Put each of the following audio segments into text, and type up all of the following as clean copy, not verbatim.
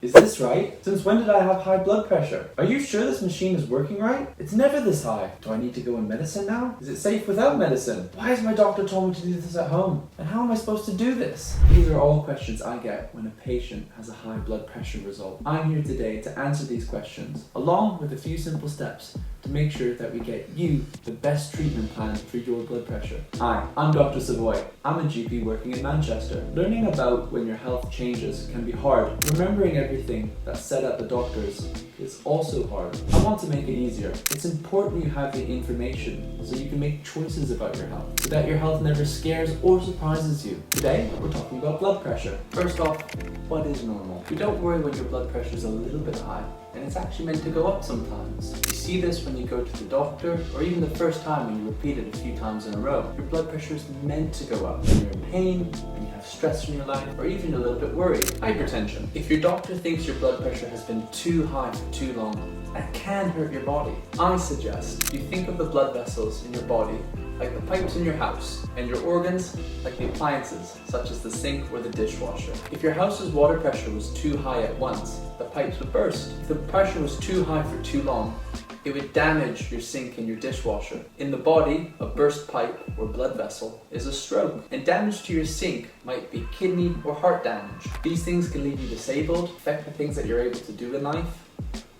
Is this right? Since when did I have high blood pressure? Are you sure this machine is working right? It's never this high. Do I need to go in medicine now? Is it safe without medicine? Why has my doctor told me to do this at home? And how am I supposed to do this? These are all questions I get when a patient has a high blood pressure result. I'm here today to answer these questions, along with a few simple steps to make sure that we get you the best treatment plan for your blood pressure. Hi, I'm Dr. Savoy. I'm a GP working in Manchester. Learning about when your health changes can be hard. Remembering everything that's said at the doctor's is also hard. I want to make it easier. It's important you have the information so you can make choices about your health, so that your health never scares or surprises you. Today, we're talking about blood pressure. First off, what is normal? You don't worry when your blood pressure is a little bit high, and it's actually meant to go up sometimes. You see this when you go to the doctor, or even the first time when you repeat it a few times in a row. Your blood pressure is meant to go up when you're in pain, when you have stress in your life, or even a little bit worried. Hypertension. If your doctor thinks your blood pressure has been too high for too long, that can hurt your body. I suggest you think of the blood vessels in your body like the pipes in your house, and your organs like the appliances, such as the sink or the dishwasher. If your house's water pressure was too high at once, the pipes would burst. If the pressure was too high for too long, it would damage your sink and your dishwasher. In the body, a burst pipe or blood vessel is a stroke, and damage to your sink might be kidney or heart damage. These things can leave you disabled, affect the things that you're able to do in life,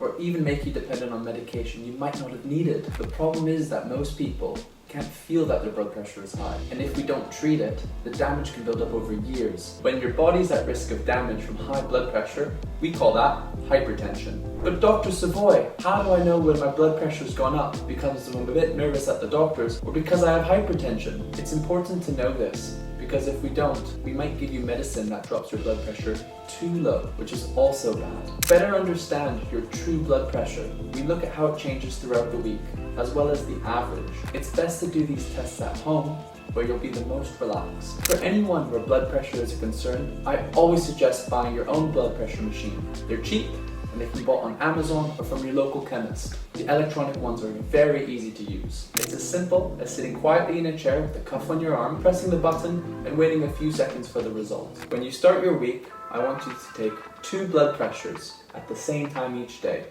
or even make you dependent on medication you might not have needed. The problem is that most people can't feel that their blood pressure is high, and if we don't treat it, the damage can build up over years. When your body's at risk of damage from high blood pressure, we call that hypertension. But Dr. Savoy, how do I know when my blood pressure's gone up? Because I'm a bit nervous at the doctor's, or because I have hypertension? It's important to know this, because if we don't, we might give you medicine that drops your blood pressure too low, which is also bad. To better understand your true blood pressure, we look at how it changes throughout the week, as well as the average. It's best to do these tests at home, where you'll be the most relaxed. For anyone where blood pressure is a concern, I always suggest buying your own blood pressure machine. They're cheap, and they can be bought on Amazon or from your local chemist. The electronic ones are very easy to use. It's as simple as sitting quietly in a chair with the cuff on your arm, pressing the button, and waiting a few seconds for the result. When you start your week, I want you to take 2 blood pressures at the same time each day,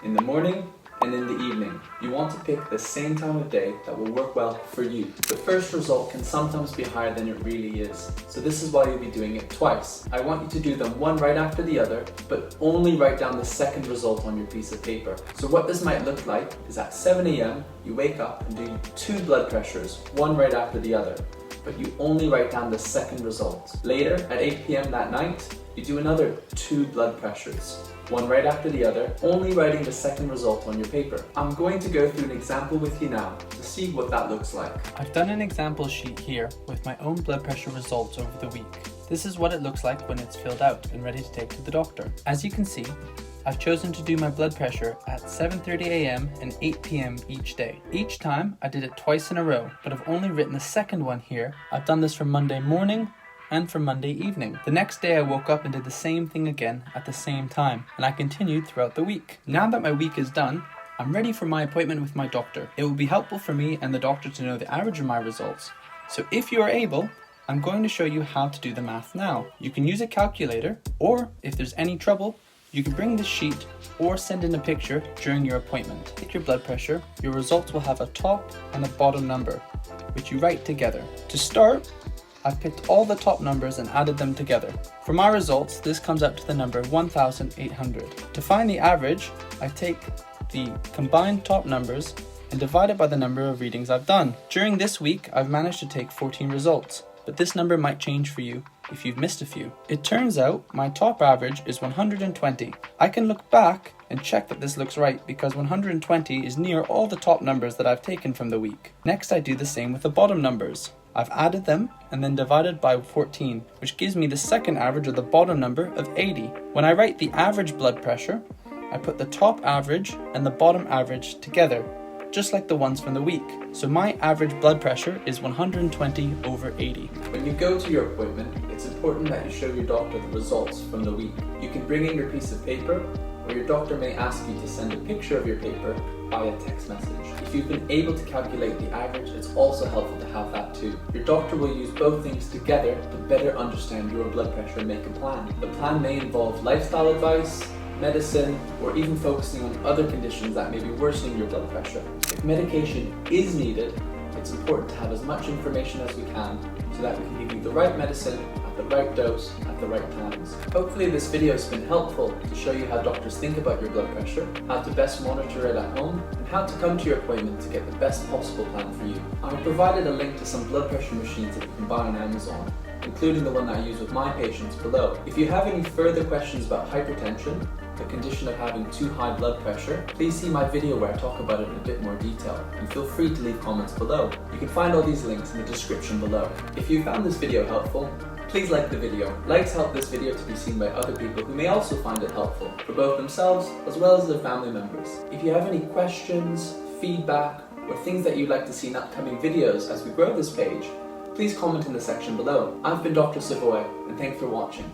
in the morning and in the evening. You want to pick the same time of day that will work well for you. The first result can sometimes be higher than it really is, so this is why you'll be doing it twice. I want you to do them one right after the other, but only write down the second result on your piece of paper. So what this might look like is at 7 a.m. you wake up and do 2 blood pressures, one right after the other, but you only write down the second result. Later, at 8 p.m. that night, you do another 2 blood pressures, one right after the other, only writing the second result on your paper. I'm going to go through an example with you now to see what that looks like. I've done an example sheet here with my own blood pressure results over the week. This is what it looks like when it's filled out and ready to take to the doctor. As you can see, I've chosen to do my blood pressure at 7:30 a.m. and 8 p.m. each day. Each time I did it twice in a row, but I've only written the second one here. I've done this for Monday morning and for Monday evening. The next day I woke up and did the same thing again at the same time, and I continued throughout the week. Now that my week is done, I'm ready for my appointment with my doctor. It will be helpful for me and the doctor to know the average of my results. So if you are able, I'm going to show you how to do the math now. You can use a calculator, or if there's any trouble, you can bring this sheet or send in a picture during your appointment. Take your blood pressure. Your results will have a top and a bottom number, which you write together. To start, I've picked all the top numbers and added them together. For my results, this comes out to the number 1,800. To find the average, I take the combined top numbers and divide it by the number of readings I've done. During this week, I've managed to take 14 results, but this number might change for you if you've missed a few. It turns out my top average is 120. I can look back and check that this looks right because 120 is near all the top numbers that I've taken from the week. Next, I do the same with the bottom numbers. I've added them and then divided by 14, which gives me the second average of the bottom number of 80. When I write the average blood pressure, I put the top average and the bottom average together, just like the ones from the week. So my average blood pressure is 120/80. When you go to your appointment, it's important that you show your doctor the results from the week. You can bring in your piece of paper or your doctor may ask you to send a picture of your paper via text message. If you've been able to calculate the average, it's also helpful to have that too. Your doctor will use both things together to better understand your blood pressure and make a plan. The plan may involve lifestyle advice, medicine, or even focusing on other conditions that may be worsening your blood pressure. If medication is needed, it's important to have as much information as we can so that we can give you the right medicine at the right dose at the right times. Hopefully this video has been helpful to show you how doctors think about your blood pressure, how to best monitor it at home, and how to come to your appointment to get the best possible plan for you. I've provided a link to some blood pressure machines that you can buy on Amazon, including the one that I use with my patients below. If you have any further questions about hypertension, the condition of having too high blood pressure, please see my video where I talk about it in a bit more detail, and feel free to leave comments below. You can find all these links in the description below. If you found this video helpful, please like the video. Likes help this video to be seen by other people who may also find it helpful, for both themselves as well as their family members. If you have any questions, feedback, or things that you'd like to see in upcoming videos as we grow this page, please comment in the section below. I've been Dr. Savoy, and thanks for watching.